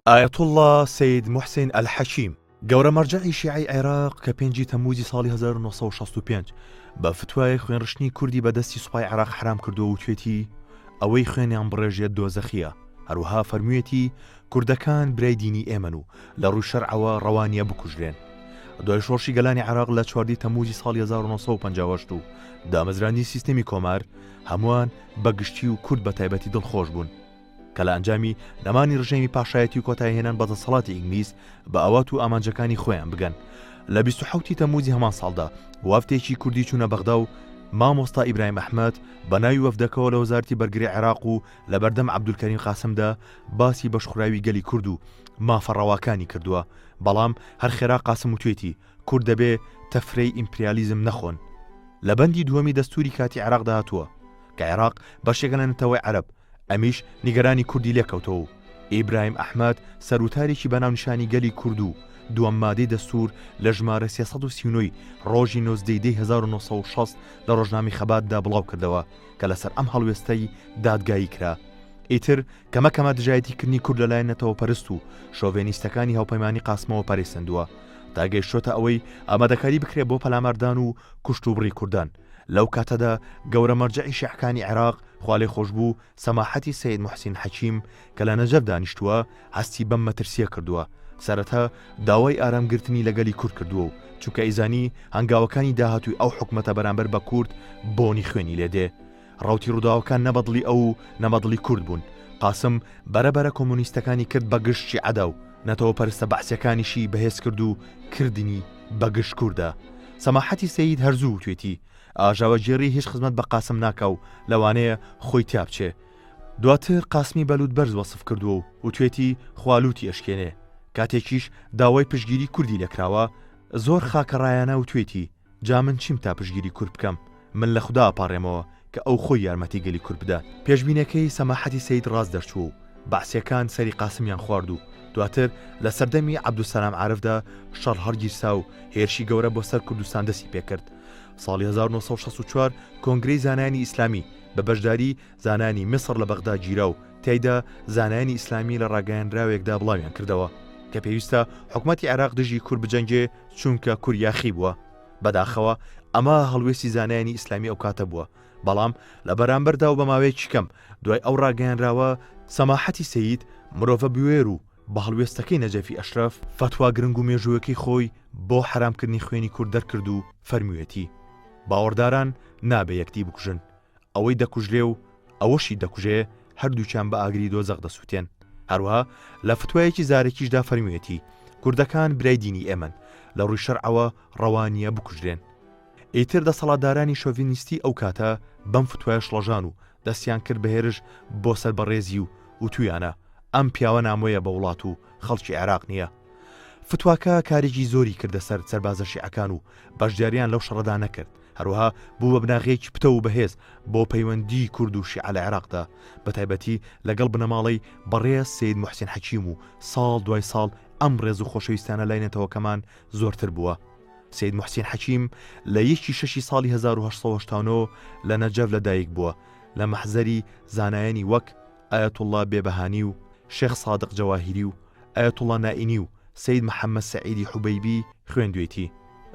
ئایەت الله سەید موحسین ئەلحەکیم گەورە مەرجەعی شیعەی عێراق کە 5 تەمموزی ساڵی 1965 بە فتوای خوێنڕشتنی کوردی بەدەستی سوپای عێراق حرام کردو و توێتی ئەوەی خوێنیان بڕێژێت دۆزەخیە. هەروەها فەرموویەتی کوردەکان برای دینی ئێمەن و لە ڕووی شەرعەوە ڕەوانیە بکوژرێن. دوای شۆڕشی گەلانی عێراق لە 4 تەمموزی ساڵی 1950 و دامەزراندنی سیستەمی کۆمار هەمووان بەگشتی و کورد بە تایبەتی دڵخۆش بوون کە لە ئەنجامی نەمانی ڕژێمی پاشایەتی و کۆتایهێنان بە دەسەڵاتی ئینگلیز بە ئەوات و ئامانجەکانی خۆیان بگەن. لە 27 تەمموزی هەمان ساڵدا وافتێکی کوردی چوونە بەغدا و مامۆستا ئیبراهیم ئەحمەد بە ناوی وەفدەکەوە لە وەزارەتی بەرگری عێراق و لە بەردەم عەبدولکەریم قاسمدا باسی بەشخوراوی گەلی کورد و مافەڕەواکانی کردووە. بەڵام هەر خێرا قاسم وتوێتی کورد دەبێ تەفرەی ئیمپریالیزم نەخۆن. لە بەندی دووەمی دەستوری کاتی عێراق داهاتووە کە عێراق بەشێکە لە نەتەوەی عەرەب، ئەمیش نیگەرانی کوردی لێکەوتەوە و ئیبراهیم ئەحمەد سەرروتارێکی بەناونیشانی گەلی کورد و دووەم مادەی دەستور لە ژمارە 339 ڕۆژی 1960 لە ڕۆژنامی خەباتدا بڵاو کردەوە کە لەسەر ئەم هەڵوێستەی دادگایی کرا. ئیتر کەمەکەمە دژایەتیکردنی کورد لەلایەن نەتەوە پەرست و شۆڤێنیستەکانی هاوپەیمانی قاسمەوە پەرێسەندووە تا گەیشتۆتە ئەوەی ئامادەکاری بکرێت بۆ پەلاماردان و کوشت و بڕی کوردان. لەو کاتەدا گەورە مەرجەعی شیعەکانی عێراق خوا لێی خۆش بوو سەماحەتی سەید موحسین حەکیم کە لە نەجەف دانیشتووە هەستی بەم مەترسیە کردووە. سەرەتا داوای ئارامگرتنی لەگەلی کورد کردووە و چونکە ئیزانی هەنگاوەکانی داهاتووی ئەو حکومەتە بەرامبەر بە کورد بۆنی خوێنی لێدێ. ڕاوتی ڕووداوەکان نەبەدڵی ئەو نەبەدڵی کورد بوون. قاسم بەرەبەرە کۆمونیستەکانی کرد بە گشت شیعەدا و نەتەوە پەرستە بەعسیەکانیشی بەهێز کرد و کردنی بە گشت کووردە. سەماحەتی سەید هەرزوو توێتی ئاژاوەجێڕی هیچ خزمەت بە قاسم ناکە و لەوانەیە خۆی تیا بچێ. دواتر قاسمی بەلوود بەرز وەسف کردووە و توێتی خوالوتی ئەشکێنێ. کاتێکیش داوای پشگیری کوردی لەکراوە زۆر خاکەڕایانە و توێتی جا من چیم تا پشگیری کورد بکەم، من لە خوددا ئاپارێمەوە کە ئەو خۆی یارمەتی گەلی کورد بدات. پێشبینەکەی سەماحەتی سەید ڕاست دەرچوو و بەعسیەکان سەری قاسمیان خوارد و دواتر لە سەردەمی عەبدولسەلام عارفدا شەڕ هەڵگیرسا و هێرشی گەورە بۆ سەر کوردستان دەستی پێکرد. ساڵی 1964 کۆنگرەی زانایانی ئیسلامی بە بەشداری زانانی میسر لە بەغدا گیرا و تایدا زانایانی ئیسلامی لە ڕاگەیاندراوێکدا بڵاویان کردەوە کە پێویستە حکومەتی عێراق دژی کورد بجەنگێ چونکە کورد یاخی بووە. بەداخەوە ئەمە هەڵوێستی زانایانی ئیسلامی ئەو کاتە بووە. بەڵام لە بەرامبەردا و بە ماوەیەکی کەم دوای ئەو ڕاگەیاندراوە سەماحەتی سەید مرۆڤە بوێر و بە هەڵوێستەکەی نەجەفی ئەشرەف فەتوا گرنگ و مێژووەکەی خۆی بۆ حرامکردنی خوێنی کورد دەرکرد و فەرموویەتی باوەڕداران نابێ یەکتی بکوژن، ئەوەی دەکوژرێ و ئەوەشی دەکوژێ هەردووچیان بە ئاگری دۆزەق دەسووتێن. هەروەها لە فتوایەکی زارێکیشدا فەرموویەتی کوردەکان برای دینی ئێمەن لە ڕووی شەرعەوە ڕەوانیە بکوژرێن. ئیتر دەسەڵاتدارانی شۆڤینیستی ئەو کاتە بەم فتوایە شڵەژان و دەستیان کرد بە هێرش بۆ سەربەڕێزی و وتویانە ئەم پیاوە نامۆیە بە وڵات و خەڵکی عێراق نییە. فتواکە کارێکی زۆری کردە سەر سەربازە شیعەکان و بەشداریان لەو شەڕەدا نەکرد. هەروەها بوو بە بناغەیەکی پتە و بەهێز بۆ پەیوەندی کورد و شیعە لە عێراقدا بەتایبەتی لەگەڵ بنەماڵی بەڕێز سەید موحسین حەکیم و ساڵ دوای ساڵ ئەم ڕێز و خۆشەویستانە لای نەتەوەکەمان زۆرتر بووە. سەید موحسین حەکیم لە 1 ساڵی 1970 لە نەجەف لەدایک بووە لە مەحزەری زانایانی وەک ئایەت الله بێبەهانی و شێخ سادق جەواهیری و ئایەت الله نائینی و سەید محەممەد سەعیدی حوبەیبی خوێندوێتی.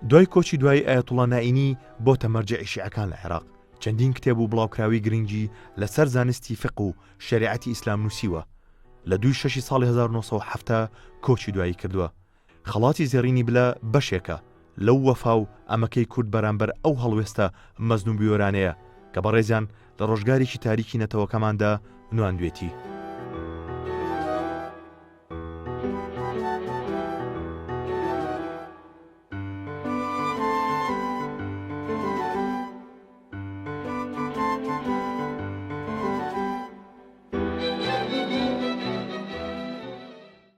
دوای کۆچی دوای ئایەت الله نائینی بۆتە مەرجەعی شیعەکان لە عێراق چەندین کتێب و بڵاوکراوی گرنگی لەسەر زانستی فقه و شریعەتی ئیسلام نووسیوە. لە 2 ساڵی 1970 کۆچی دوایی کردووە. خەڵاتی زێڕینی بلە بەشێکە لەو وەفا و ئەمەکەی کورد بەرامبەر ئەو هەڵوێستە مەزنوو بیۆرانەیە کە بەڕێزیان لە ڕۆژگارێکی تاریکی نەتەوەکەماندا نواندوێتی.